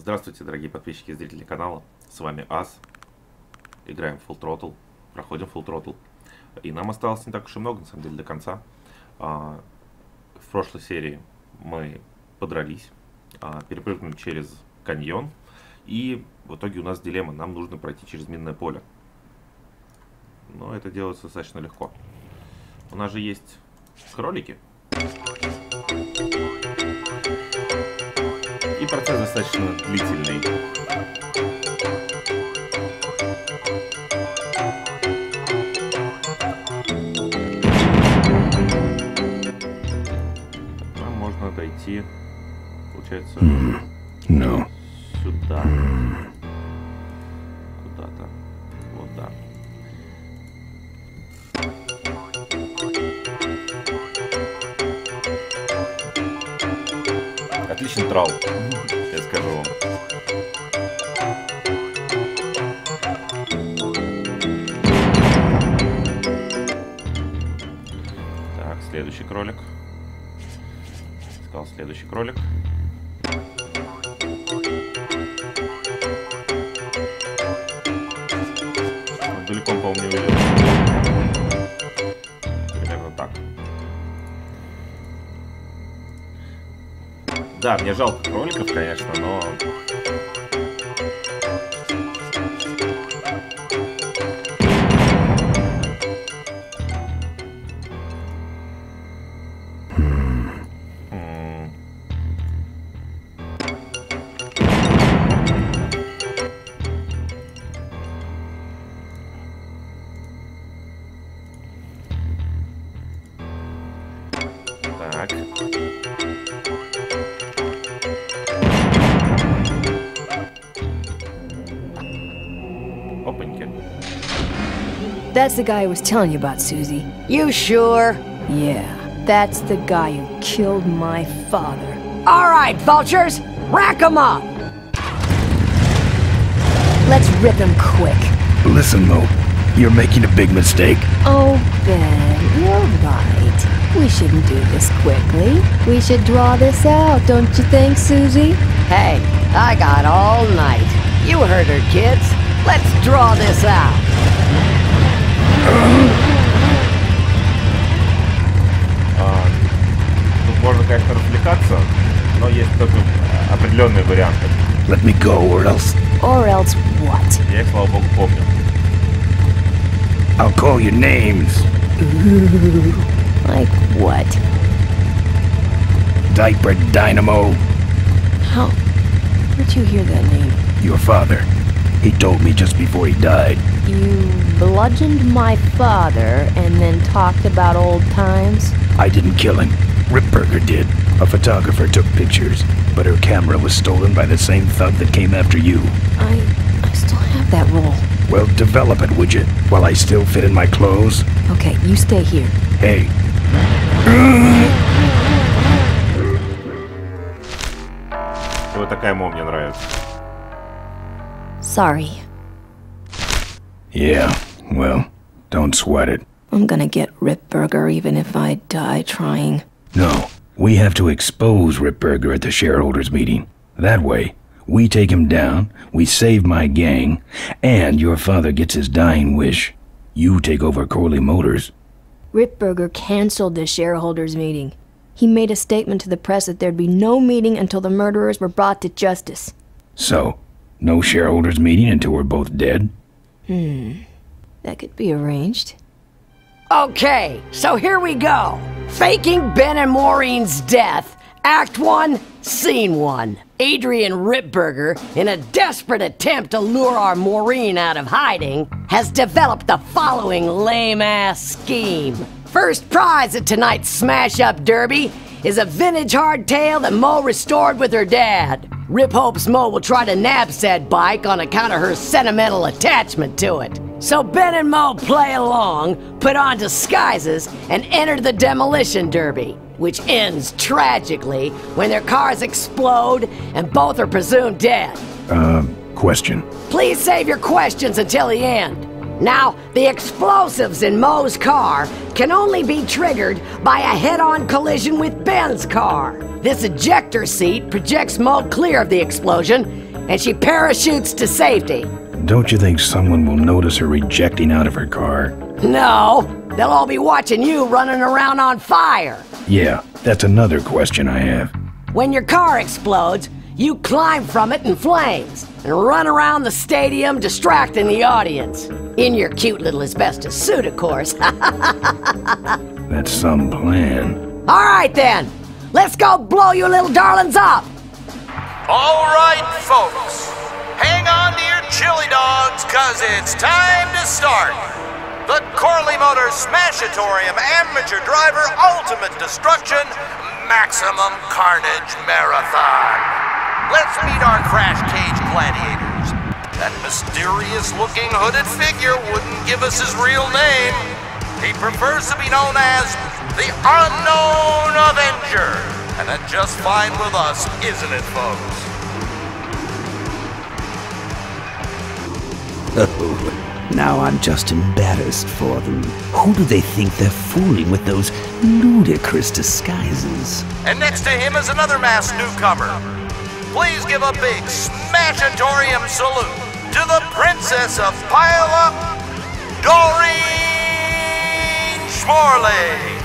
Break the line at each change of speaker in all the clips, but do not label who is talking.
Здравствуйте, дорогие подписчики и зрители канала. С вами Аз. Играем в Full Throttle. Проходим Full Throttle. И нам осталось не так уж и много, на самом деле, до конца. В прошлой серии мы подрались, перепрыгнули через каньон. И в итоге у нас дилемма. Нам нужно пройти через минное поле. Но это делается достаточно легко. У нас же есть кролики. И процесс достаточно длительный. Нам можно дойти, получается, сюда. Куда-то. Вот так. Отличный трал, я скажу вам. Так, следующий кролик. Сказал следующий кролик. Далеко, по-моему, не уйдет. Примерно так. Да, мне жалко кроликов, конечно, но... Так.
That's the guy I was telling you about, Susie.
You sure?
Yeah, that's the guy who killed my father.
All right, vultures, rack 'em up!
Let's rip him quick.
Listen, Mo, you're making a big mistake.
Oh, Ben, you're right. We shouldn't do this quickly. We should draw this out, don't you think, Susie?
Hey, I got all night. You heard her, kids. Let's draw this out.
Тут можно, конечно, развлекаться, но есть только определенные варианты.
Let me go, or else...
Or else what?
Я их, слава богу, помню.
I'll call you names.
Ooh, like what?
Diaper Dynamo.
How? Where'd you hear that name?
Your father. He told me just before he died.
You bludgeoned my father and then talked about old times?
I didn't kill him. Ripburger did. A photographer took pictures, but her camera was stolen by the same thug that came after you.
I still have that roll.
Well, develop it, would you? While I still fit in my clothes?
Okay, you stay here.
Hey.
Вот такая мова мне нравится.
Sorry.
Yeah, well, don't sweat it.
I'm gonna get Ripburger even if I die trying.
No, we have to expose Ripburger at the shareholders meeting. That way, we take him down, we save my gang, and your father gets his dying wish. You take over Corley Motors.
Ripburger canceled the shareholders meeting. He made a statement to the press that there'd be no meeting until the murderers were brought to justice.
So, no shareholders meeting until we're both dead?
That could be arranged.
Okay, so here we go. Faking Ben and Maureen's death. Act 1, Scene 1. Adrian Ripburger, in a desperate attempt to lure our Maureen out of hiding, has developed the following lame-ass scheme. First prize at tonight's smash-up derby is a vintage hardtail that Mo restored with her dad. Rip hopes Mo will try to nab said bike on account of her sentimental attachment to it. So Ben and Mo play along, put on disguises, and enter the demolition derby, which ends tragically when their cars explode and both are presumed dead.
Question.
Please save your questions until the end. Now, the explosives in Mo's car can only be triggered by a head-on collision with Ben's car. This ejector seat projects Mo clear of the explosion and she parachutes to safety.
Don't you think someone will notice her ejecting out of her car?
No, they'll all be watching you running around on fire.
Yeah, that's another question I have.
When your car explodes, you climb from it in flames and run around the stadium distracting the audience. In your cute little asbestos suit, of course.
That's some plan.
All right then, let's go blow you little darlings up.
All right, folks. Hang on to your chili dogs, cause it's time to start. The Corley Motors Smashatorium Amateur Driver Ultimate Destruction Maximum Carnage Marathon. Let's meet our crash cage gladiators. That mysterious-looking hooded figure wouldn't give us his real name. He prefers to be known as the Unknown Avenger. And that's just fine with us, isn't it, folks?
Oh, now I'm just embarrassed for them. Who do they think they're fooling with those ludicrous disguises?
And next to him is another masked newcomer. Please give a big Smashatorium salute to the Princess of Pile-Up, Doreen Schmorley.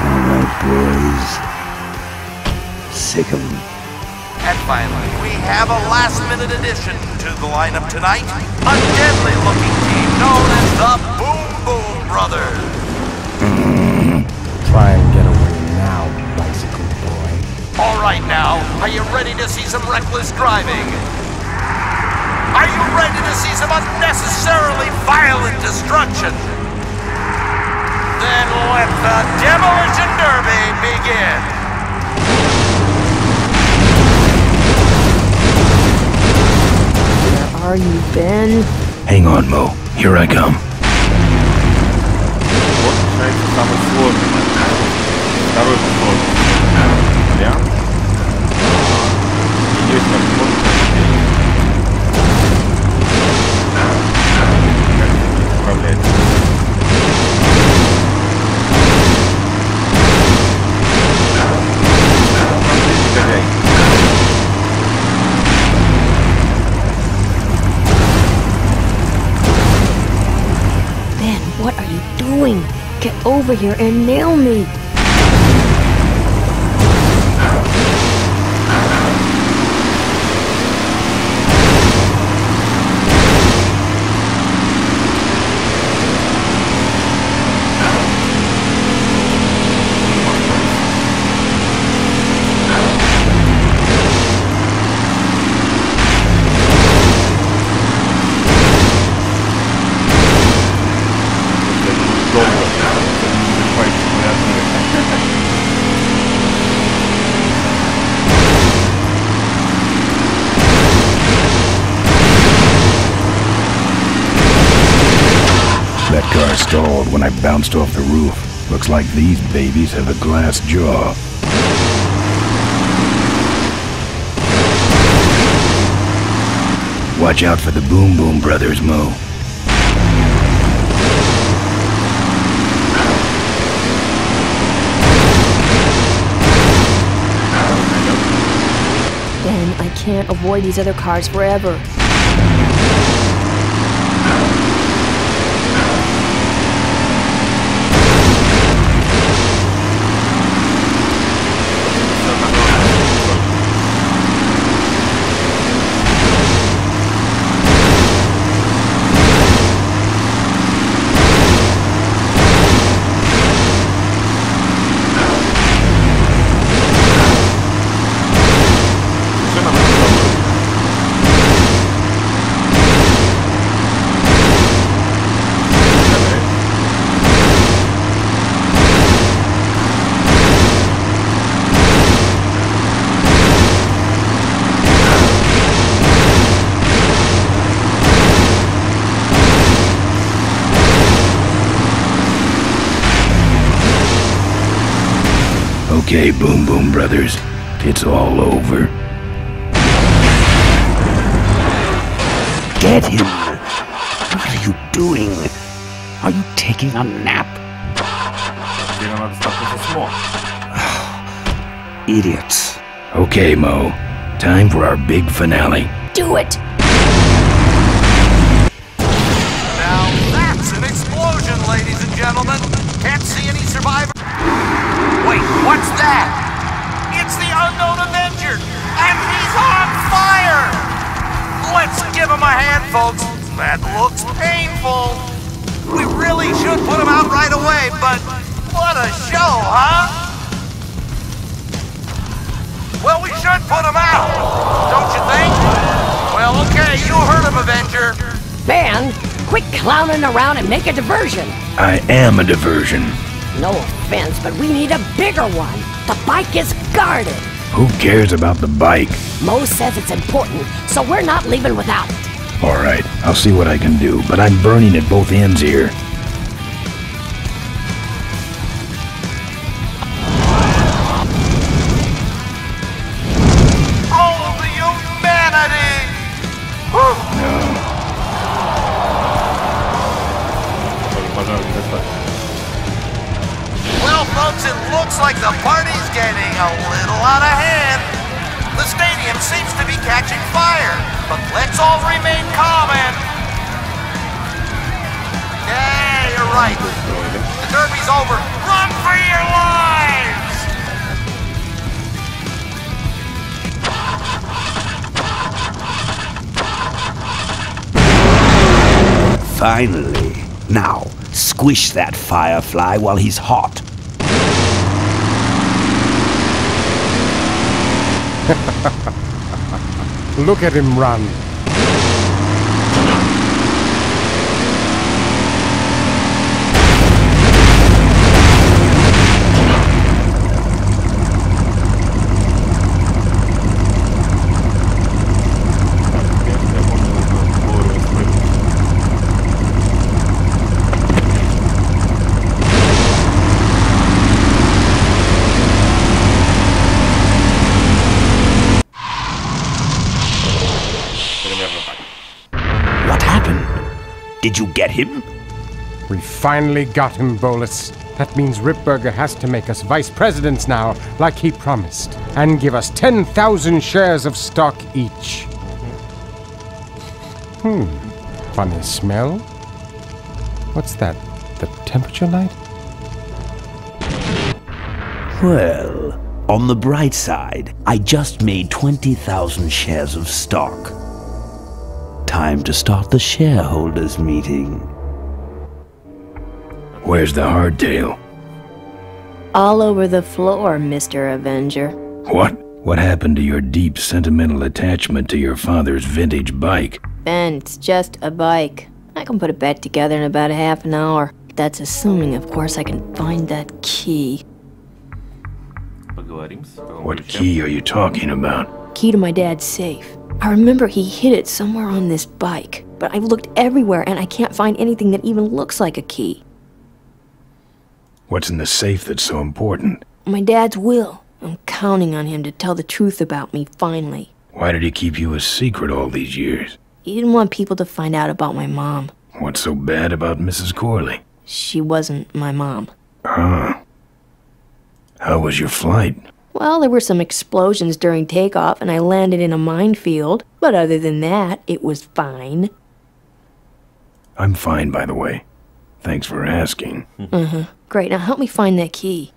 All right, boys. Sick of them.
And finally, we have a last-minute addition to the lineup tonight. A deadly-looking team known as the Boom Boom Brothers.
Try and get away now, bicycle boy.
All right now, are you ready to see some reckless driving? Are you ready to see some unnecessarily violent destruction? Then let the Demolition Derby begin.
Where are you, Ben?
Hang on, Mo. Here I come.
Вот начинается самый сложный момент. Второй сложный. Вариант. И есть возможность как управлять.
What are you doing? Get over here and nail me!
That car stalled when I bounced off the roof. Looks like these babies have a glass jaw. Watch out for the Boom Boom Brothers, Mo.
Ben, I can't avoid these other cars forever.
Okay, Boom Boom Brothers, it's all over.
Get him! What are you doing? Are you taking a nap?
Теперь надо столкнуться с Мо.
Idiots.
Okay, Mo, Time for our big finale.
Do it!
Now that's an explosion, ladies and gentlemen. Can't see any survivors. Wait, what's that? It's the unknown Avenger, and he's on fire! Let's give him a hand, folks. That looks painful. We really should put him out right away, but what a show, huh? Well, we should put him out, don't you think? Well, okay, you heard him, Avenger.
Man, quit clowning around and make a diversion.
I am a diversion.
No offense, but we need a bigger one. The bike is guarded.
Who cares about the bike?
Mo says it's important, so we're not leaving without it.
All right, I'll see what I can do, but I'm burning at both ends here.
Oh, the humanity! Well, folks, it looks like the party's getting a little out of hand. The stadium seems to be catching fire, but let's all remain calm and... Yeah, you're right. The derby's over. Run for your lives!
Finally. Now, squish that firefly while he's hot.
Look at him run.
Did you get him?
We finally got him, Bolus. That means Ripburger has to make us vice presidents now, like he promised, and give us 10,000 shares of stock each. Funny smell. What's that? The temperature light?
Well, on the bright side, I just made 20,000 shares of stock. Time to start the shareholders meeting.
Where's the hardtail?
All over the floor, Mr. Avenger.
What? What happened to your deep sentimental attachment to your father's vintage bike?
Ben, it's just a bike. I can put it back together in about a half an hour. That's assuming, of course, I can find that key.
What key are you talking about?
Key to my dad's safe. I remember he hid it somewhere on this bike, but I've looked everywhere and I can't find anything that even looks like a key.
What's in the safe that's so important?
My dad's will. I'm counting on him to tell the truth about me, finally.
Why did he keep you a secret all these years?
He didn't want people to find out about my mom.
What's so bad about Mrs. Corley?
She wasn't my mom.
Huh. How was your flight?
Well, there were some explosions during takeoff and I landed in a minefield, but other than that, it was fine.
I'm fine, by the way. Thanks for asking.
Great, now help me find that key.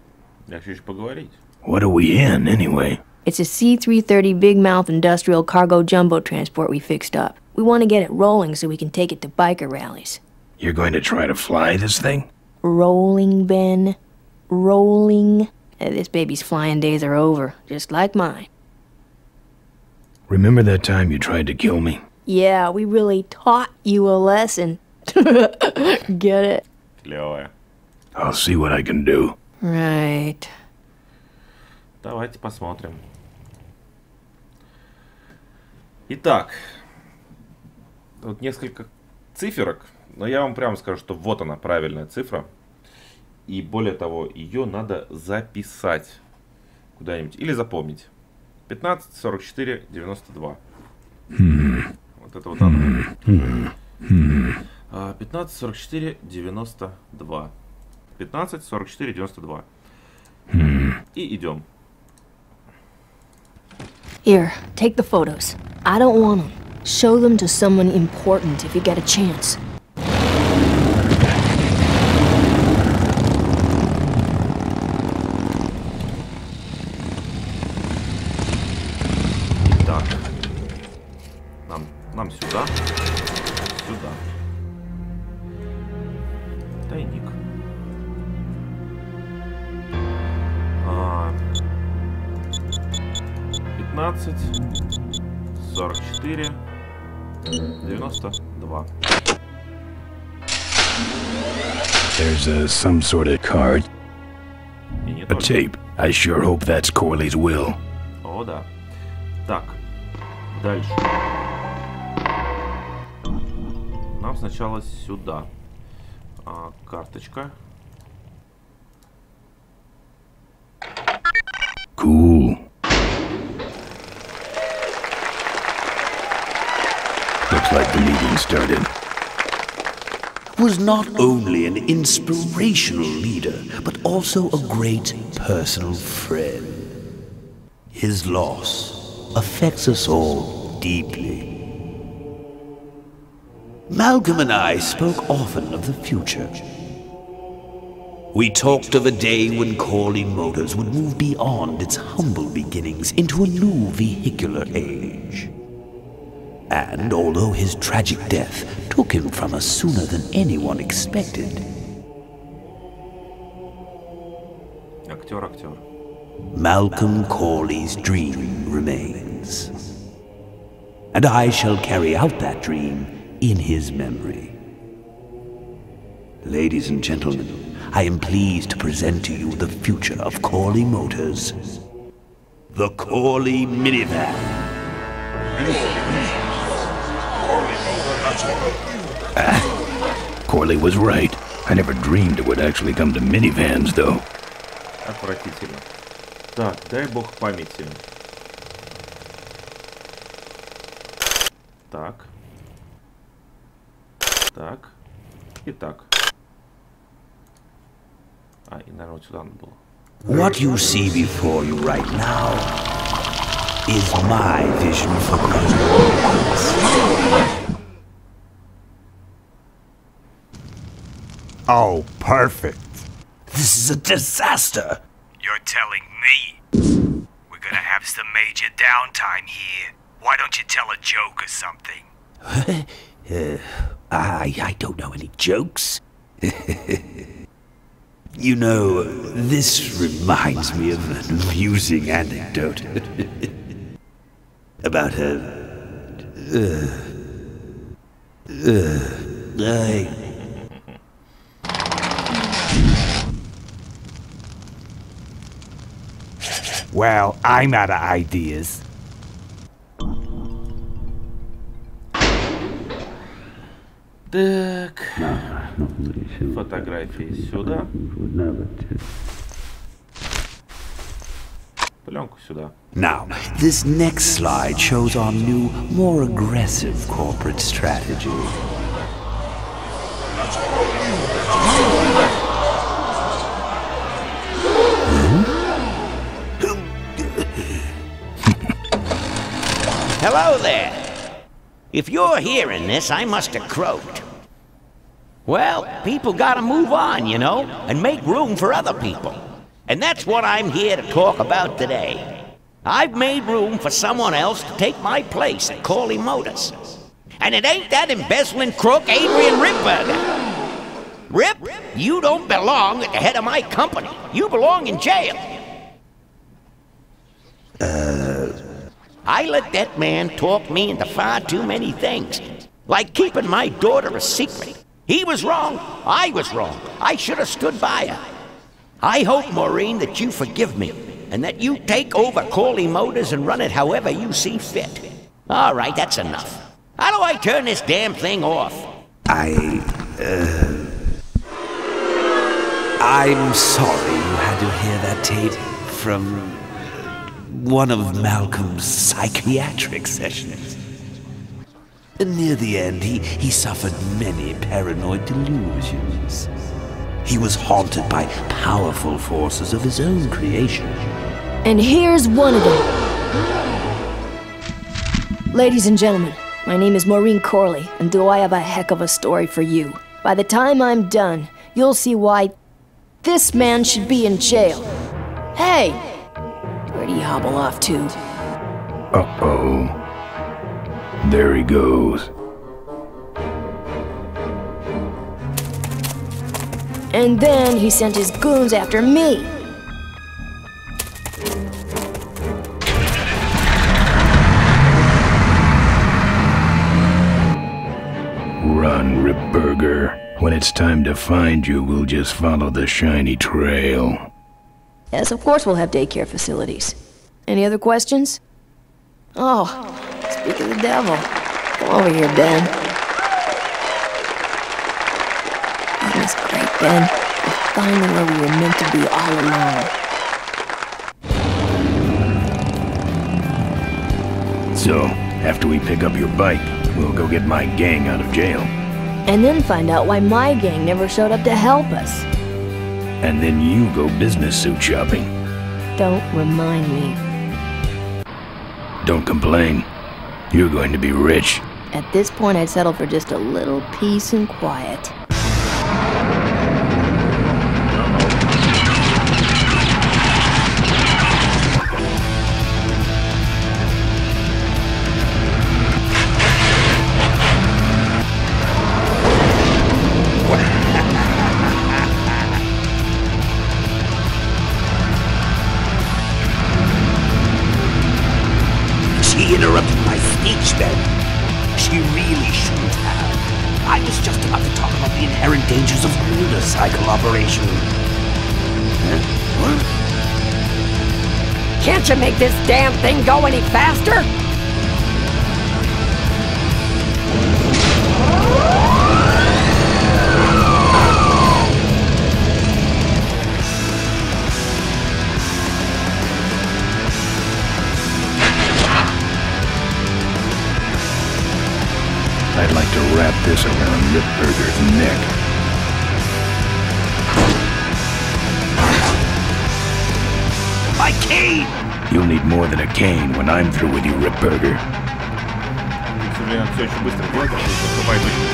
What are we in, anyway?
It's a C-330 Big Mouth Industrial Cargo Jumbo Transport we fixed up. We want to get it rolling so we can take it to biker rallies.
You're going to try to fly this thing?
Rolling, Ben. Rolling. This baby's flying days are over, just like mine.
Remember that time you tried to kill me?
Yeah, we really taught you a lesson. Get it?
I'll see what I can do.
Right.
Давайте посмотрим. Итак, тут несколько циферок, но я вам прямо скажу, что вот она, правильная цифра. И более того, ее надо записать куда-нибудь или запомнить. 15, 44, 92. Вот это вот оно. 15, 44, 92. 15, 44, 92. И идем.
Here, take the photos. I don't want them. Show them to someone important if you get a chance.
Так. Нам сюда. Сюда. Тайник. 15, 44, 92.
There's some sort of card. A tape. I sure hope that's Corley's will.
О, да. Так. Дальше. Нам сначала сюда. Карточка.
Cool. Looks like the meeting started.
Was not only an inspirational leader, but also a great personal friend. His loss affects us all deeply. Malcolm and I spoke often of the future. We talked of a day when Corley Motors would move beyond its humble beginnings into a new vehicular age. And although his tragic death took him from us sooner than anyone expected,
Актер.
Malcolm Corley's dream remains. And I shall carry out that dream in his memory. Ladies and gentlemen, I am pleased to present to you the future of Corley Motors. The Corley Minivan.
Corley was right. I never dreamed it would actually come to minivans, though.
Отвратительно. Так, дай бог памяти. Так. Так. И так. И, наверное, вот сюда надо было.
What you see before you right now is my vision for Corley.
Oh, perfect.
This is a disaster.
You're telling me? We're gonna have some major downtime here. Why don't you tell a joke or something?
I don't know any jokes. You know, this reminds me of an amusing anecdote about
Well, I'm out of ideas.
Так. Фотографии сюда. Пленку сюда.
Now, this next slide shows our new, more aggressive corporate strategy.
Hello there. If you're hearing this, I must have croaked. Well, people gotta move on, you know, and make room for other people. And that's what I'm here to talk about today. I've made room for someone else to take my place at Corley Motors. And it ain't that embezzling crook Adrian Ripburger. Rip, you don't belong at the head of my company. You belong in jail. I let that man talk me into far too many things. Like keeping my daughter a secret. He was wrong. I was wrong. I should have stood by her. I hope, Maureen, that you forgive me, and that you take over Corley Motors and run it however you see fit. All right, that's enough. How do I turn this damn thing off?
I'm sorry you had to hear that tape from one of Malcolm's psychiatric sessions. Near the end, he suffered many paranoid delusions. He was haunted by powerful forces of his own creation.
And here's one of them. Ladies and gentlemen, my name is Maureen Corley, and do I have a heck of a story for you. By the time I'm done, you'll see why this man should be in jail. Hey! Where'd he hobble off to?
Uh-oh. There he goes.
And then he sent his goons after me.
Run, Ripburger. When it's time to find you, we'll just follow the shiny trail.
Yes, of course we'll have daycare facilities. Any other questions? Oh, speak of the devil. Come over here, Ben. That was great, Ben. We're finally where we were meant to be all along.
So, after we pick up your bike, we'll go get my gang out of jail.
And then find out why my gang never showed up to help us.
And then you go business suit shopping.
Don't remind me.
Don't complain. You're going to be rich.
At this point, I'd settle for just a little peace and quiet.
She interrupted my speech then. She really shouldn't have. I was just about to talk about the inherent dangers of motorcycle operation. Huh?
Can't you make this damn thing go any faster?
I'd like to wrap this around Ripburger's neck.
My cane!
You'll need more than a cane when I'm through with you, Ripburger.
К сожалению, все очень быстро делать, потому что наступает очень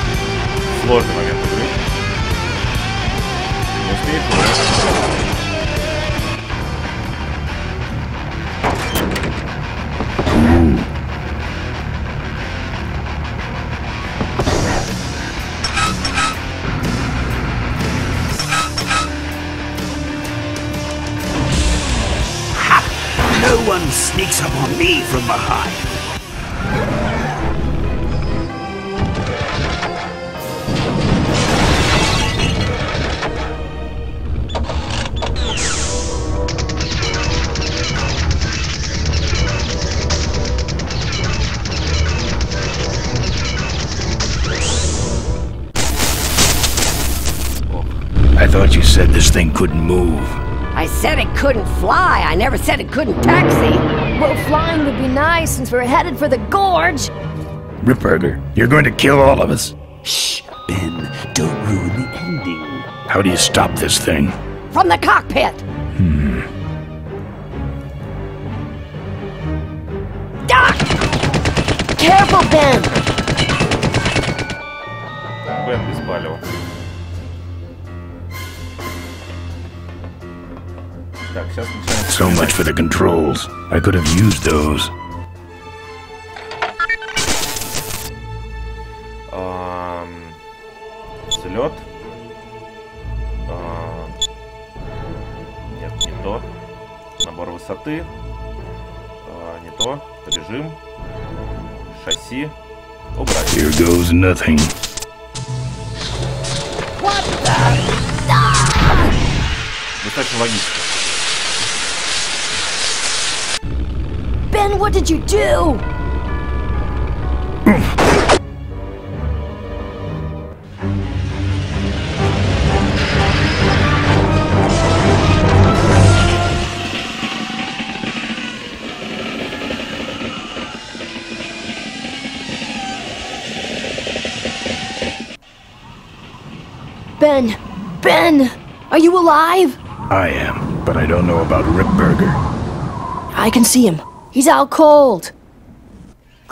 сложный момент игры. Не успеешь,
No one sneaks up on me from behind.
I thought you said this thing couldn't move.
I said it couldn't fly. I never said it couldn't taxi.
Well, flying would be nice since we're headed for the gorge.
Ripburger, you're going to kill all of us.
Shh, Ben, don't ruin the ending.
How do you stop this thing?
From the cockpit. Ah!
Careful, Ben!
Бен без палева. Так, сейчас начинаем.
So much for the controls. I could have used those.
Взлет. Нет, не то. Набор высоты. Не то. Режим. Шасси. Убрать.
Here goes nothing.
What the?
Достаточно логично.
Ben, what did you do? Ben! Ben! Are you alive?
I am, but I don't know about Ripburger.
I can see him. He's out cold.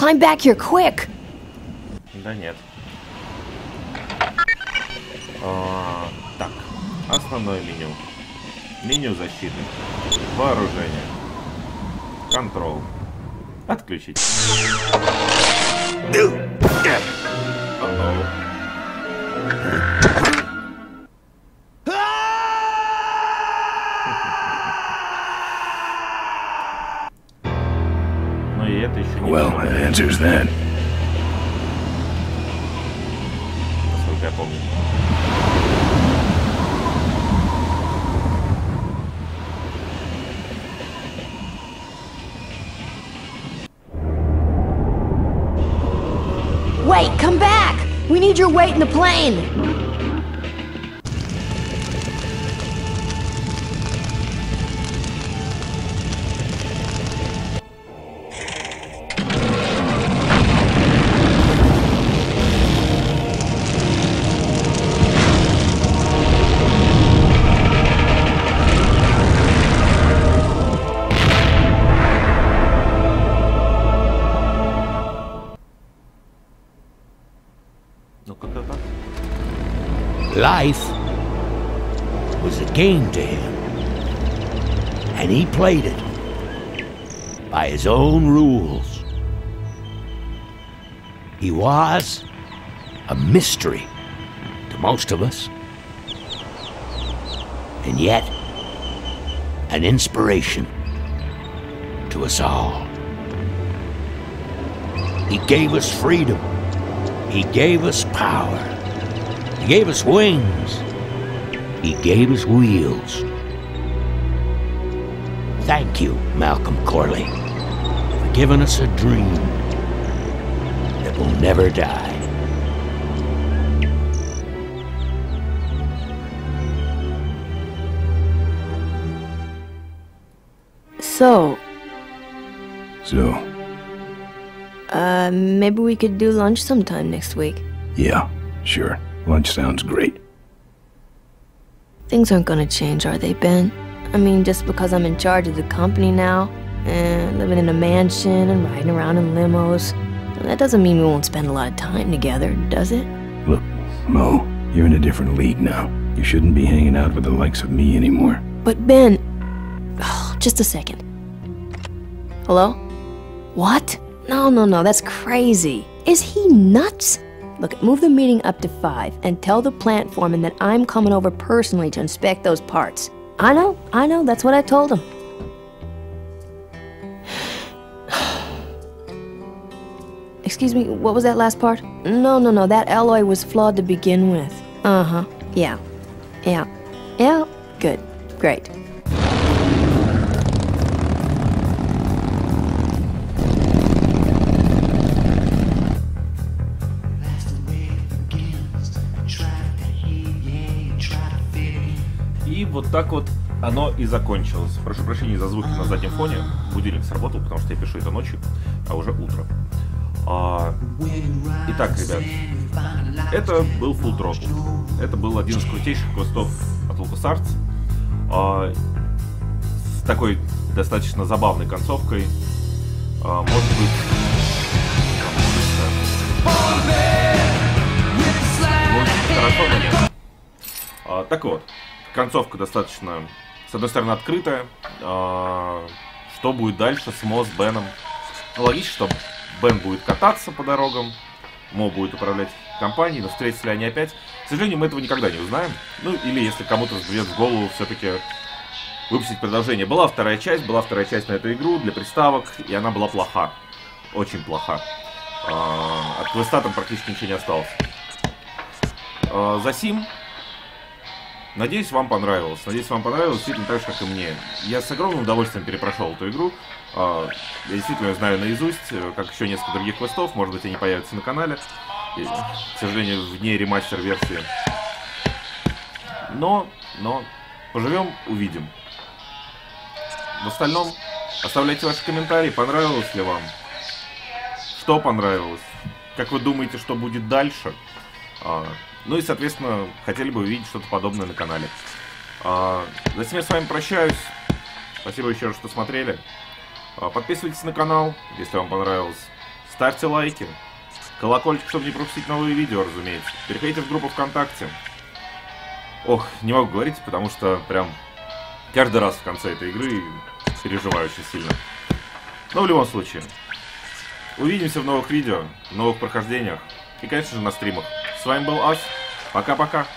Climb back here, quick!
Да нет. Так, основное меню. Меню защиты. Вооружение. Контрол. Отключить. Но и это еще не...
Well, that answers that.
Насколько я помню.
Wait, come back! We need your weight in the plane!
Ну как-то так.
Life was a game to him, and he played it by his own rules. He was a mystery to most of us, and yet an inspiration to us all. He gave us freedom. He gave us power. He gave us wings. He gave us wheels. Thank you, Malcolm Corley, for giving us a dream that will never die.
So, maybe we could do lunch sometime next week.
Yeah, sure. Lunch sounds great.
Things aren't gonna change, are they, Ben? I mean, just because I'm in charge of the company now, and living in a mansion and riding around in limos, that doesn't mean we won't spend a lot of time together, does it?
Look, Mo, you're in a different league now. You shouldn't be hanging out with the likes of me anymore.
But Ben... Oh, just a second. Hello? What? No, that's crazy. Is he nuts? Look, move the meeting up to 5 and tell the plant foreman that I'm coming over personally to inspect those parts. I know, that's what I told him. Excuse me, what was that last part? No, that alloy was flawed to begin with. Uh-huh, yeah, good, great.
И вот так вот оно и закончилось. Прошу прощения за звуки на заднем фоне. Будильник сработал, потому что я пишу это ночью, а уже утро. Итак, ребят, это был Full Throttle. Это был один из крутейших квестов от LucasArt. С такой достаточно забавной концовкой. Может быть... Хорошо, но нет. Так вот. Концовка достаточно, с одной стороны, открытая. Что будет дальше с Мо, с Беном? Ну, логично, что Бен будет кататься по дорогам, Мо будет управлять компанией, но встретятся ли они опять? К сожалению, мы этого никогда не узнаем. Ну, или если кому-то взбредет в голову все-таки выпустить продолжение. Была вторая часть на эту игру для приставок, и она была плоха. Очень плоха. От квеста там практически ничего не осталось. Засим. Надеюсь, вам понравилось. Действительно так же, как и мне. Я с огромным удовольствием перепрошел эту игру. Я действительно ее знаю наизусть, как еще несколько других квестов. Может быть, они появятся на канале. И, к сожалению, вне ремастер-версии. Но поживем, увидим. В остальном, оставляйте ваши комментарии. Понравилось ли вам? Что понравилось? Как вы думаете, что будет дальше? Ну и, соответственно, хотели бы увидеть что-то подобное на канале. Затем я с вами прощаюсь. Спасибо еще раз, что смотрели. Подписывайтесь на канал, если вам понравилось. ставьте лайки, колокольчик, чтобы не пропустить новые видео, разумеется. Переходите в группу ВКонтакте. Ох, не могу говорить, потому что прям каждый раз в конце этой игры переживаю очень сильно. Но в любом случае, увидимся в новых видео, в новых прохождениях и, конечно же, на стримах. С вами был Ас. Пока-пока.